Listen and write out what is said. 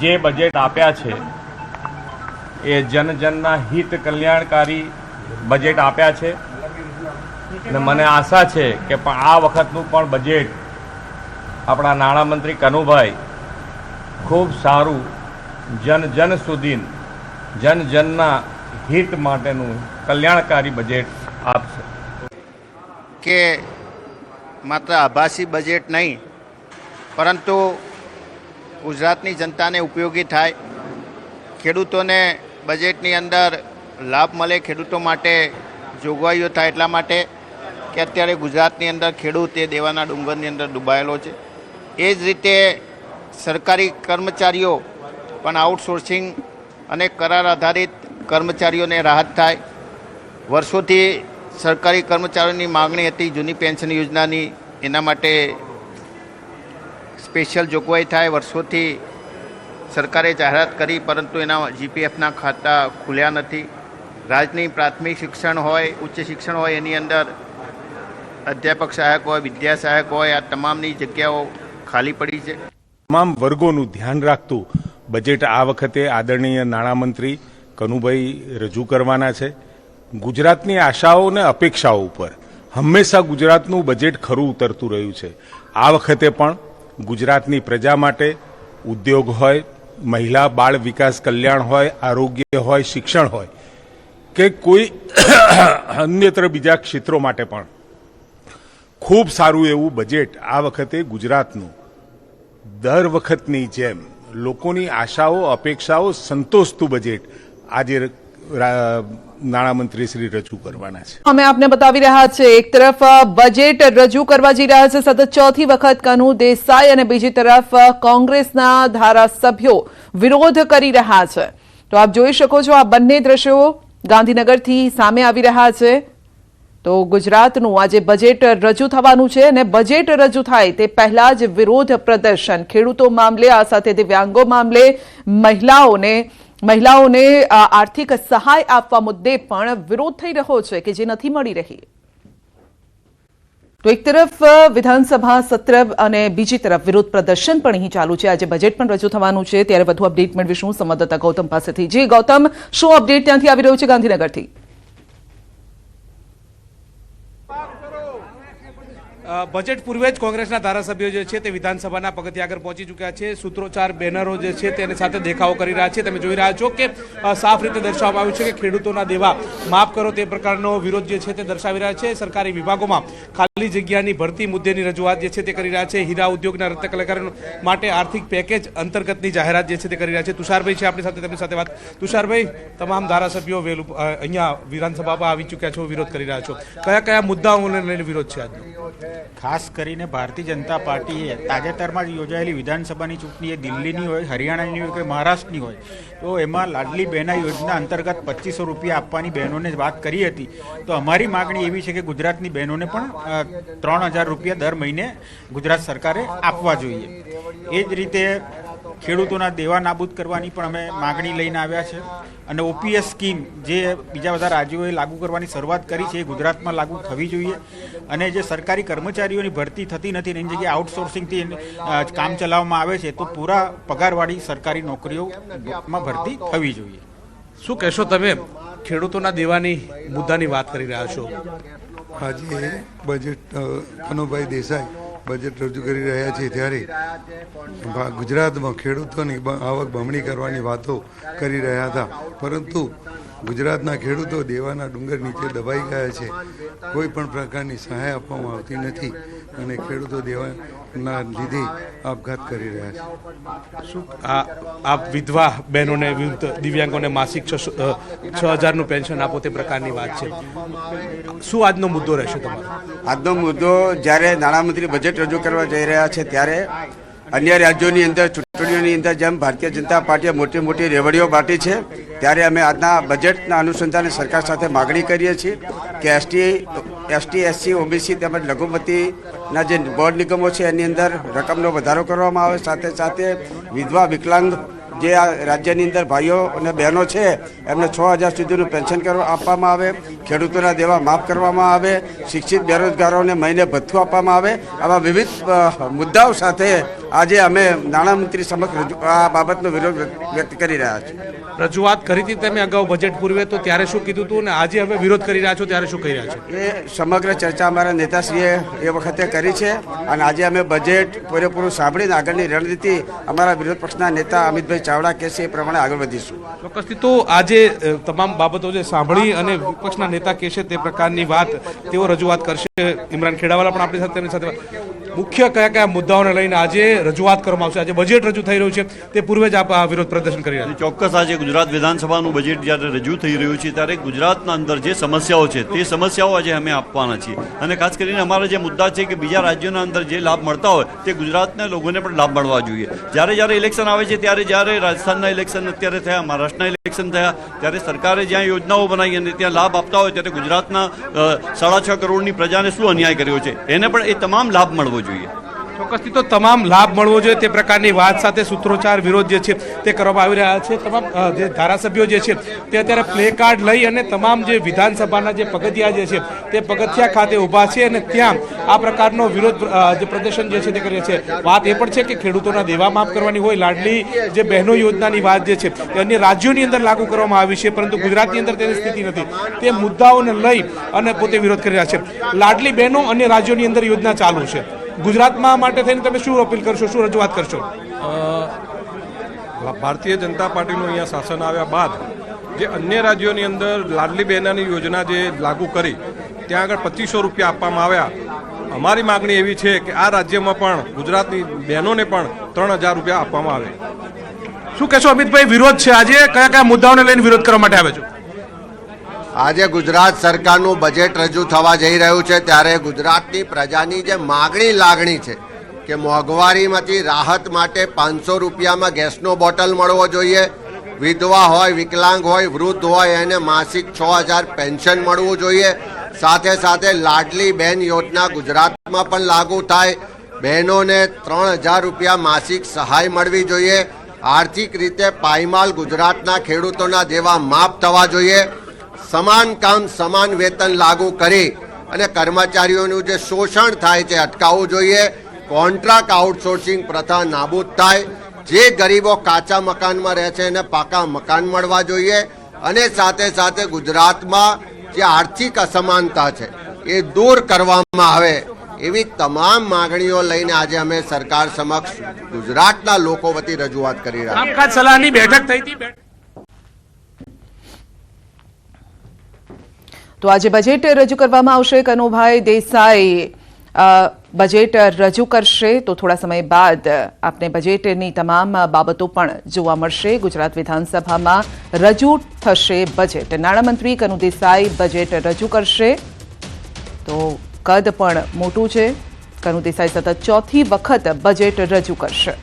જે બજેટ આપ્યા છે એ જનજનના હિત કલ્યાણકારી બજેટ આપ્યા છે અને મને આશા છે કે આ વખતનું પણ બજેટ આપણા નાણામંત્રી કનુભાઈ ખૂબ સારું જન સુધી જનના હિત માટેનું કલ્યાણકારી બજેટ આપશે કે માત્ર આભાસી બજેટ નહીં પરંતુ ગુજરાતની જનતાને ઉપયોગી થાય, ખેડૂતોને બજેટની અંદર લાભ મળે, ખેડૂતો માટે જોગવાઈઓ થાય એટલા માટે કે અત્યારે ગુજરાતની અંદર ખેડૂત એ દેવાના ડુંગરની અંદર ડૂબાયેલો છે. એ જ રીતે સરકારી કર્મચારીઓ પણ આઉટસોર્સિંગ અને કરાર આધારિત કર્મચારીઓને રાહત થાય. વર્ષોથી સરકારી કર્મચારીઓની માગણી હતી જૂની પેન્શન યોજનાની, એના માટે સ્પેશિયલ જોગવાઈ થાય. વર્ષોથી સરકારે જાહેરાત કરી પરંતુ એના જીપીએફના ખાતા ખુલ્યા નથી. રાજ્યની પ્રાથમિક શિક્ષણ હોય, ઉચ્ચ શિક્ષણ હોય, એની અંદર અધ્યાપક સહાયક હોય, વિદ્યા સહાયક હોય, આ તમામની જગ્યાઓ ખાલી પડી છે. તમામ વર્ગોનું ધ્યાન રાખતું બજેટ આ વખતે આદરણીય નાણામંત્રી કનુભાઈ રજૂ કરવાના છે. ગુજરાતની આશાઓ અને અપેક્ષાઓ ઉપર હંમેશા ગુજરાતનું બજેટ ખરું ઉતરતું રહ્યું છે. આ વખતે પણ ગુજરાતની પ્રજા માટે ઉદ્યોગ હોય, મહિલા બાળ વિકાસ કલ્યાણ હોય, આરોગ્ય હોય, શિક્ષણ હોય કે કોઈ અન્યત્ર બીજા ક્ષેત્રો માટે પણ ખૂબ સારું એવું બજેટ આ વખતે ગુજરાતનું દર વખતની જેમ લોકોની આશાઓ અપેક્ષાઓ સંતોષતું બજેટ આજે નાણામંત્રી શ્રી રજૂ કરવાના છે. અમે આપને બતાવી રહ્યા છે, એક તરફ બજેટ રજૂ કરવા જઈ રહ્યા છે સતત ચોથી વખત કનુ દેસાઈ અને બીજી તરફ કોંગ્રેસના ધારાસભ્યો વિરોધ કરી રહ્યા છે. તો આપ જોઈ શકો છો આ બંને દ્રશ્યો ગાંધીનગરથી સામે આવી રહ્યા છે. તો ગુજરાતનું આજે બજેટ રજૂ થવાનું છે અને બજેટ રજૂ થાય તે પહેલા જ વિરોધ પ્રદર્શન ખેડૂતો મામલે, આ સાથે દિવ્યાંગો મામલે, મહિલાઓને આર્થિક સહાય આપવા મુદ્દે પણ વિરોધ થઈ રહ્યો છે કે જે નથી મળી રહી. તો એક તરફ વિધાનસભા સત્ર અને બીજી તરફ વિરોધ પ્રદર્શન પણ અહીં ચાલુ છે. આજે બજેટ પણ રજૂ થવાનું છે ત્યારે વધુ અપડેટ મેળવીશું સંવાદદાતા ગૌતમ પાસેથી. જી ગૌતમ, શું અપડેટ ત્યાંથી આવી રહ્યું છે ગાંધીનગરથી? બજેટ પૂર્વે જ કોંગ્રેસના ધારાસભ્યો જે છે તે વિધાનસભાના પગથિયા આગળ પહોંચી ચૂક્યા છે. સૂત્રોચ્ચાર બેનરો જે છે તેની સાથે દેખાવો કરી રહ્યા છે. તમે જોઈ રહ્યા છો કે સાફ રીતે દર્શાવવામાં આવ્યું છે કે ખેડૂતોના દેવા માફ કરો તે પ્રકારનો વિરોધ જે છે તે દર્શાવી રહ્યા છે. સરકારી વિભાગોમાં ખાલી જગ્યાની ભરતી મુદ્દેની રજૂઆત જે છે તે કરી રહ્યા છે. હીરા ઉદ્યોગના રત્ન કલાકારો માટે આર્થિક પેકેજ અંતર્ગતની જાહેરાત જે છે તે કરી રહ્યા છે. તુષારભાઈ છે આપણી સાથે, તેમની સાથે વાત. તુષારભાઈ, તમામ ધારાસભ્યો અહીંયા વિધાનસભામાં આવી ચૂક્યા છો, વિરોધ કરી રહ્યા છો. કયા કયા મુદ્દાઓને લઈને વિરોધ છે આજનો? ખાસ કરીને ભારતીય જનતા પાર્ટીએ તાજેતરમાં જ યોજાયેલી વિધાનસભાની ચૂંટણી એ દિલ્હીની હોય, હરિયાણાની હોય કે મહારાષ્ટ્રની હોય તો એમાં લાડલી બહેના યોજના અંતર્ગત 2500 રૂપિયા આપવાની બહેનોને વાત કરી હતી. તો અમારી માગણી એવી છે કે ગુજરાતની બહેનોને પણ 3000 રૂપિયા દર મહિને ગુજરાત સરકારે આપવા જોઈએ. એ જ રીતે ખેડૂતોના દેવા નાબૂદ કરવાની પણ અમે માગણી લઈને આવ્યા છે. અને ઓપીએસ સ્કીમ જે બીજા બધા રાજ્યોએ લાગુ કરવાની શરૂઆત કરી છે એ ગુજરાતમાં લાગુ થવી જોઈએ. અને જે સરકારી કર્મચારીઓની ભરતી થતી નથી એની જગ્યાએ આઉટસોર્સિંગથી કામ ચલાવવામાં આવે છે તો પૂરા પગારવાળી સરકારી નોકરીઓમાં ભરતી થવી જોઈએ. શું કહેશો તમે? ખેડૂતોના દેવાની મુદ્દાની વાત કરી રહ્યા છો. આજે બજેટ કનુભાઈ દેસાઈ બજેટ રજૂ કરી રહ્યા છે ત્યારે ગુજરાતમાં ખેડૂતોની આવક બમણી કરવાની વાતો કરી રહ્યા હતા, પરંતુ ગુજરાતના ખેડૂતો દેવાના ડુંગર નીચે દબાઈ ગયા છે. કોઈ પણ પ્રકારની સહાય આપવામાં આવતી નથી અને ખેડૂતો દેવાના લીધે આપઘાત કરી રહ્યા છે. શું આપ વિધવા બહેનોને, દિવ્યાંગોને માસિક 6000નું પેન્શન આપો તે પ્રકારની વાત છે. શું આજનો મુદ્દો રહેશે તમારો? આજનો મુદ્દો જ્યારે નાણામંત્રી બજેટ રજૂ કરવા જઈ રહ્યા છે ત્યારે અન્ય રાજ્યોની અંદર ચૂંટણીઓની અંદર જેમ ભારતીય જનતા પાર્ટીએ મોટી મોટી રેવડીઓ બાંટી છે ત્યારે અમે આજના બજેટના અનુસંધાને સરકાર સાથે માગણી કરીએ છીએ કે એસટી, એસસી, ઓબીસી તેમજ લઘુમતીના જે બોર્ડ નિગમો છે એની અંદર રકમનો વધારો કરવામાં આવે. સાથે સાથે વિધવા, વિકલાંગ જે આ રાજ્યની અંદર ભાઈઓ અને બહેનો છે એમને 6000 સુધીનું પેન્શન આપવામાં આવે. ખેડૂતોના દેવા માફ કરવામાં આવે, શિક્ષિત બેરોજગારોને મહિને ભથ્થું આપવામાં આવે, આવા વિવિધ મુદ્દાઓ સાથે આજે અમે નાણામંત્રી સમક્ષ આ બાબતનો વિરોધ વ્યક્ત કરી રહ્યા છીએ. રજૂઆત કરી હતી તમે અગાઉ બજેટ પૂર્વે, તો ત્યારે શું કીધું હતું અને આજે હવે વિરોધ કરી રહ્યા છો ત્યારે શું કહી રહ્યા છો? એ સમગ્ર ચર્ચા અમારા નેતાશ્રીએ એ વખતે કરી છે અને આજે અમે બજેટ પૂરેપૂરું સાંભળીને આગળની રણનીતિ અમારા વિરોધ પક્ષના નેતા અમિતભાઈ ચાવડા કહેશે એ પ્રમાણે આગળ વધીશું. ચોક્કસથી તો આજે તમામ બાબતો જે સાંભળી અને વિપક્ષના નેતા કહેશે તે પ્રકારની વાત તેઓ રજૂઆત કરશે. ઇમરાન ખેડાવાલા પણ આપણી સાથે તેમની સાથે મુખ્ય કયા કયા મુદ્દાઓને લઈને આજે રજૂઆત કરવામાં આવશે? આજે બજેટ રજૂ થઈ રહ્યું છે તે પૂર્વે જ આપ આ વિરોધ પ્રદર્શન કરી રહ્યા છો. ચોક્કસ આજે ગુજરાત વિધાનસભાનું બજેટ જ્યારે રજૂ થઈ રહ્યું છે ત્યારે ગુજરાતના અંદર જે સમસ્યાઓ છે તે સમસ્યાઓ આજે અમે આપવાના છીએ અને ખાસ કરીને અમારા જે મુદ્દા છે કે બીજા રાજ્યોના અંદર જે લાભ મળતા હોય તે ગુજરાતના લોકોને પણ લાભ મળવા જોઈએ. જ્યારે ઇલેક્શન આવે છે ત્યારે જ્યારે રાજસ્થાનના ઇલેક્શન અત્યારે થયા, મહારાષ્ટ્રના ઇલેક્શન થયા, ત્યારે સરકારે જ્યાં યોજનાઓ બનાવી અને ત્યાં લાભ આપતા હોય ત્યારે ગુજરાતના 6.5 કરોડની પ્રજાને શું અન્યાય કર્યો છે એને પણ એ તમામ લાભ મળવો જોઈએ. ચોક્કસથી તો તમામ લાભ મળવો જોઈએ તે પ્રકારની વાત સાથે સૂત્રોચ્ચાર વિરોધ જે છે તે કરવામાં આવી રહ્યા છે. તમામ જે ધારાસભ્યો જે છે તે અત્યારે પ્લે કાર્ડ લઈ અને તમામ જે વિધાનસભાના જે પગથિયા જે છે તે પગથિયા ખાતે ઊભા છે અને ત્યાં આ પ્રકારનો વિરોધ જે પ્રદર્શન જે છે તે કરે છે. વાત એ પણ છે કે ખેડૂતોના દેવા માફ કરવાની હોય, લાડલી જે બહેનો યોજનાની વાત જે છે તે અન્ય રાજ્યોની અંદર લાગુ કરવામાં આવી છે પરંતુ ગુજરાતની અંદર તેની સ્થિતિ નથી. તે મુદ્દાઓને લઈ અને પોતે વિરોધ કરી રહ્યા છે. લાડલી બહેનો અન્ય રાજ્યોની અંદર યોજના ચાલુ છે. ગુજરાતમાં માટે થઈને તમે શું અપીલ કરશો, શું રજૂઆત કરશો? ભારતીય જનતા પાર્ટીનું અહીંયા શાસન આવ્યા બાદ જે અન્ય રાજ્યોની અંદર લાડલી બહેનની યોજના જે લાગુ કરી ત્યાં આગળ 2500 રૂપિયા આપવામાં આવ્યા. અમારી માગણી એવી છે કે આ રાજ્યમાં પણ ગુજરાતની બહેનોને પણ 3000 રૂપિયા આપવામાં આવે. શું કહેશો અમિતભાઈ, વિરોધ છે આજે, કયા કયા મુદ્દાઓને લઈને વિરોધ કરવા માટે આવે છે? આજે ગુજરાત સરકારનું બજેટ રજૂ થવા જઈ રહ્યું છે ત્યારે ગુજરાતની પ્રજાની જે માગણી લાગણી છે કે મોંઘવારીમાંથી રાહત માટે 500 રૂપિયામાં ગેસનો બોટલ મળવો જોઈએ, વિધવા હોય, વિકલાંગ હોય, વૃદ્ધ હોય એને માસિક 6000 પેન્શન મળવું જોઈએ, સાથે સાથે લાડલી બહેન યોજના ગુજરાતમાં પણ લાગુ થાય, બહેનોને 3000 રૂપિયા માસિક સહાય મળવી જોઈએ, આર્થિક રીતે પાયમાલ ગુજરાતના ખેડૂતોના દેવા માફ થવા જોઈએ, સમાન કામ સમાન વેતન લાગુ કરી અને કર્મચારીઓનું જે શોષણ થાય છે અટકાવવું જોઈએ, કોન્ટ્રાક્ટ આઉટસોર્સિંગ પ્રથા નાબૂદ થાય, જે ગરીબો કાચા મકાનમાં રહે છે એને પાકા મકાન મળવા જોઈએ અને સાથે સાથે ગુજરાતમાં જે આર્થિક અસમાનતા છે એ દૂર કરવામાં આવે એવી તમામ માંગણીઓ લઈને આજે અમે સરકાર સમક્ષ ગુજરાતના લોકો વતી રજૂઆત કરી રહ્યા છીએ. કામકાજ સલાહની બેઠક થઈ હતી. તો આજે બજેટ રજૂ કરવામાં આવશે. કનુભાઈ દેસાઈ બજેટ રજૂ કરશે તો થોડા સમય બાદ આપને બજેટની તમામ બાબતો પણ જોવા મળશે. ગુજરાત વિધાનસભામાં રજૂ થશે બજેટ. નાણામંત્રી કનુ દેસાઈ બજેટ રજૂ કરશે તો કદ પણ મોટું છે. કનુ દેસાઈ સતત 4થી વખત બજેટ રજૂ કરશે.